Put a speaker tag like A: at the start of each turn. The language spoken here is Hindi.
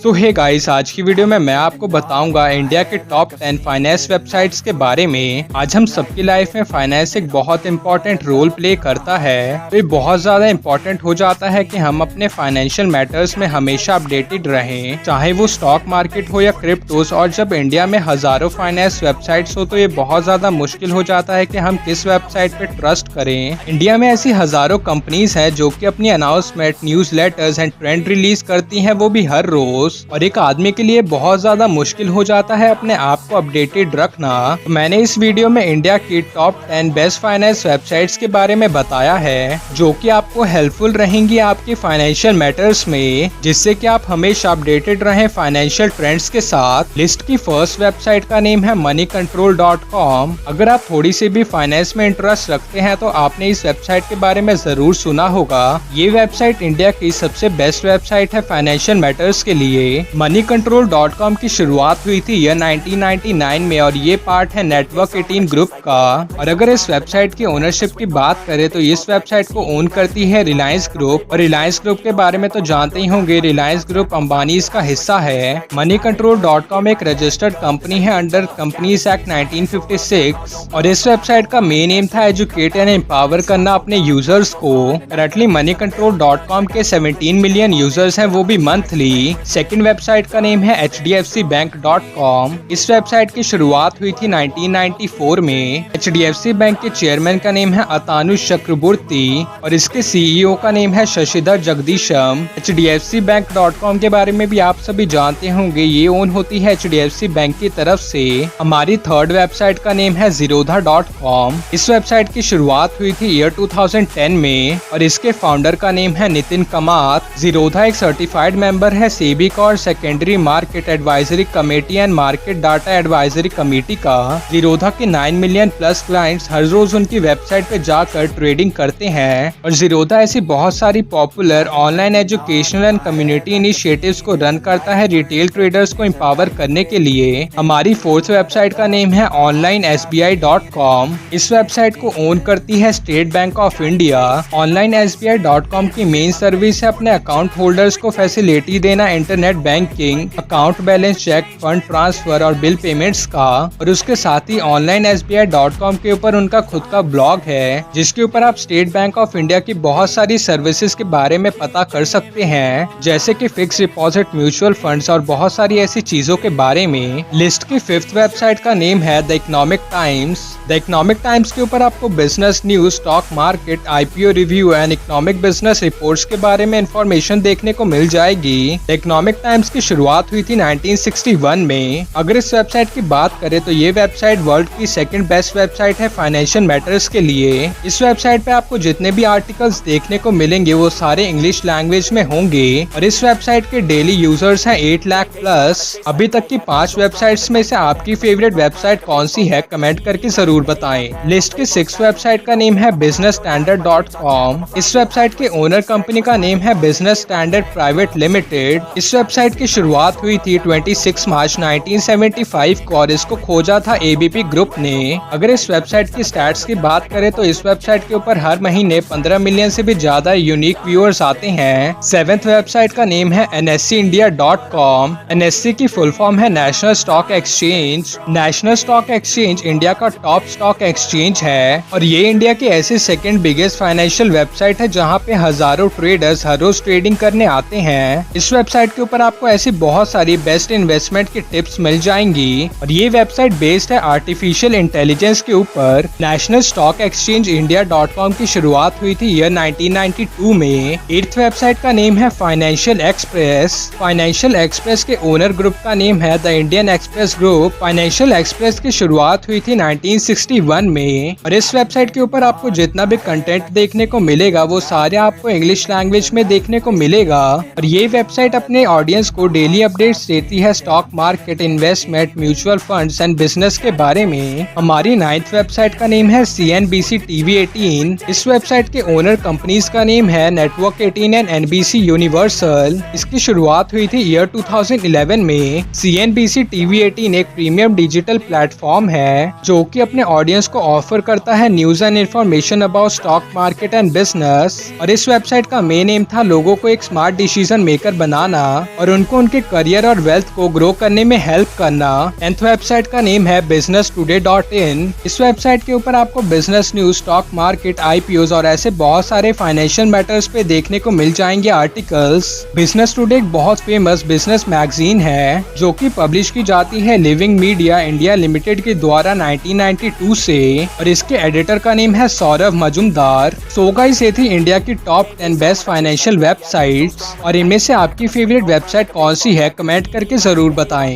A: तो हे गाइस, आज की वीडियो में मैं आपको बताऊंगा इंडिया के टॉप 10 फाइनेंस वेबसाइट्स के बारे में। आज हम सबकी लाइफ में फाइनेंस एक बहुत इंपॉर्टेंट रोल प्ले करता है। तो ये बहुत ज्यादा इंपॉर्टेंट हो जाता है कि हम अपने फाइनेंशियल मैटर्स में हमेशा अपडेटेड रहें, चाहे वो स्टॉक मार्केट हो या क्रिप्टोस। और जब इंडिया में हजारों फाइनेंस वेबसाइट्स हो तो ये बहुत ज्यादा मुश्किल हो जाता है कि हम किस वेबसाइट पे ट्रस्ट करें। इंडिया में ऐसी हजारों कंपनीज हैं जो कि अपनी announcement, news letters and trend release करती हैं, वो भी हर रोज। और एक आदमी के लिए बहुत ज्यादा मुश्किल हो जाता है अपने आप को अपडेटेड रखना। तो मैंने इस वीडियो में इंडिया की टॉप 10 बेस्ट फाइनेंस वेबसाइट्स के बारे में बताया है, जो कि आपको हेल्पफुल रहेंगी आपकी फाइनेंशियल मैटर्स में, जिससे कि आप हमेशा अपडेटेड रहें फाइनेंशियल ट्रेंड्स के साथ। लिस्ट की फर्स्ट वेबसाइट का नेम है moneycontrol.com। अगर आप थोड़ी सी भी फाइनेंस में इंटरेस्ट रखते हैं तो आपने इस वेबसाइट के बारे में जरूर सुना होगा। ये वेबसाइट इंडिया की सबसे बेस्ट वेबसाइट है फाइनेंशियल मैटर्स के लिए। moneycontrol.com की शुरुआत हुई थी ईयर 1999 में और ये पार्ट है नेटवर्क 18 ग्रुप का। और अगर इस वेबसाइट की ओनरशिप की बात करें तो इस वेबसाइट को ओन करती है रिलायंस ग्रुप। और रिलायंस ग्रुप के बारे में तो जानते ही होंगे, रिलायंस ग्रुप अंबानी का हिस्सा है। moneycontrol.com एक रजिस्टर्ड कंपनी है अंडर कंपनीज एक्ट 1956 और इस वेबसाइट का मेन एम था एजुकेट एंड एम्पावर करना अपने यूजर्स को। करंटली moneycontrol.com के 17 मिलियन यूजर्स हैं, वो भी मंथली। सेकंड वेबसाइट का नेम है hdfcbank.com। इस वेबसाइट की शुरुआत हुई थी 1994 में। HDFC बैंक के चेयरमैन का नेम है अतानु चक्रवर्ती और इसके सीईओ का नेम है शशिधर जगदीशम। hdfcbank.com के बारे में भी आप सभी जानते होंगे, ये ओन होती है HDFC बैंक की तरफ से। हमारी थर्ड वेबसाइट का नेम है zerodha.com। इस वेबसाइट की शुरुआत हुई थी ईयर 2010 में और इसके फाउंडर का नेम है नितिन कामत। zerodha एक सर्टिफाइड मेंबर है सेबी का और secondary market advisory committee and market data advisory committee का। zerodha के 9 मिलियन प्लस क्लाइंट्स हर रोज उनकी वेबसाइट पे जाकर ट्रेडिंग करते हैं। और zerodha ऐसी बहुत सारी popular online educational and community initiatives को रन करता है रिटेल ट्रेडर्स को एम्पावर करने के लिए। हमारी फोर्थ वेबसाइट का नेम है onlinesbi.com। इस वेबसाइट को ओन करती है state bank of India. onlinesbi.com की मेन सर्विस है अपने अकाउंट होल्डर्स को फैसिलिटी देना internet banking, account balance check, fund transfer और बिल पेमेंट्स का। और उसके साथ ही onlinesbi.com के ऊपर उनका खुद का ब्लॉग है, जिसके ऊपर आप स्टेट बैंक ऑफ इंडिया की बहुत सारी सर्विसेज के बारे में पता कर सकते हैं, जैसे कि फिक्स डिपॉजिट, म्यूचुअल फंड्स और बहुत सारी ऐसी चीजों के बारे में। लिस्ट की फिफ्थ वेबसाइट का नेम है the economic times. The economic times के ऊपर आपको business news, stock market, IPO review and economic business reports के बारे में इंफॉर्मेशन देखने को मिल जाएगी। द इकोनॉमिक टाइम्स की शुरुआत हुई थी 1961 में। अगर इस वेबसाइट की बात करें तो ये वेबसाइट वर्ल्ड की सेकंड बेस्ट वेबसाइट है फाइनेंशियल मैटर्स के लिए। इस वेबसाइट पे आपको जितने भी आर्टिकल्स देखने को मिलेंगे वो सारे इंग्लिश लैंग्वेज में होंगे और इस वेबसाइट के डेली यूजर्स हैं 8 लाख प्लस। अभी तक की 5 वेबसाइट्स में से आपकी फेवरेट वेबसाइट कौन सी है, कमेंट करके जरूर बताएं। लिस्ट की 6th वेबसाइट का नेम है businessstandard.com। इस वेबसाइट के ओनर कंपनी का नेम है बिजनेस स्टैंडर्ड प्राइवेट लिमिटेड। इस वेबसाइट की शुरुआत हुई थी 26 मार्च 1975 को और इसको खोजा था ABP ग्रुप ने। अगर इस वेबसाइट की स्टैट्स की बात करें तो इस वेबसाइट के ऊपर हर महीने 15 मिलियन से भी ज्यादा यूनिक व्यूअर्स आते हैं। 7th वेबसाइट का नेम है NSEindia.com। NSE की फुल फॉर्म है national stock exchange. National stock exchange India का टॉप स्टॉक एक्सचेंज है और ये इंडिया की ऐसी सेकंड बिगेस्ट फाइनेंशियल वेबसाइट है जहां पे हजारों ट्रेडर्स हर रोज ट्रेडिंग करने आते हैं। इस वेबसाइट के ऊपर आपको ऐसी बहुत सारी बेस्ट इन्वेस्टमेंट की टिप्स मिल जाएंगी और ये वेबसाइट बेस्ड है आर्टिफिशियल इंटेलिजेंस के ऊपर। नेशनल स्टॉक एक्सचेंज इंडिया.com की शुरुआत हुई थी ईयर 1992 में। 8th वेबसाइट का नेम है फाइनेंशियल एक्सप्रेस। फाइनेंशियल एक्सप्रेस के ओनर ग्रुप का नेम है the Indian express group. Financial express की शुरुआत हुई थी 1961 में और इस वेबसाइट के ऊपर आपको जितना भी कंटेंट देखने को मिलेगा वो सारे आपको इंग्लिश लैंग्वेज में देखने को मिलेगा। और ये वेबसाइट अपने ऑडियंस को डेली अपडेट्स देती है stock market, investment, mutual funds and business के बारे में। हमारी 9th वेबसाइट का नेम है CNBC TV 18। इस वेबसाइट के ओनर कंपनीज का नेम है नेटवर्क 18 एंड NBC यूनिवर्सल। इसकी शुरुआत हुई थी ईयर 2011 में। CNBC TV 18 एक प्रीमियम डिजिटल प्लेटफॉर्म है जो कि अपने ऑडियंस को ऑफर करता है news and information about stock market and business. और इस वेबसाइट का मेन एम था लोगों को एक स्मार्ट डिसीजन मेकर बनाना और उनको उनके करियर और वेल्थ को ग्रो करने में हेल्प करना। 10th वेबसाइट का नेम है businesstoday.in। इस वेबसाइट के ऊपर आपको business news, stock market, IPOs और ऐसे बहुत सारे फाइनेंशियल मैटर्स पे देखने को मिल जाएंगे आर्टिकल्स। बिजनेस टुडे एक बहुत फेमस बिजनेस मैगजीन है जो कि पब्लिश की जाती है लिविंग मीडिया इंडिया लिमिटेड के द्वारा 1992 से, और इसके एडिटर का नेम है सौरभ मजूमदार। सो गाइस, ये थी इंडिया की टॉप 10 बेस्ट फाइनेंशियल वेबसाइट्स, और इनमें से आपकी फेवरेट वेबसाइट कौन सी है कमेंट करके जरूर बताएं।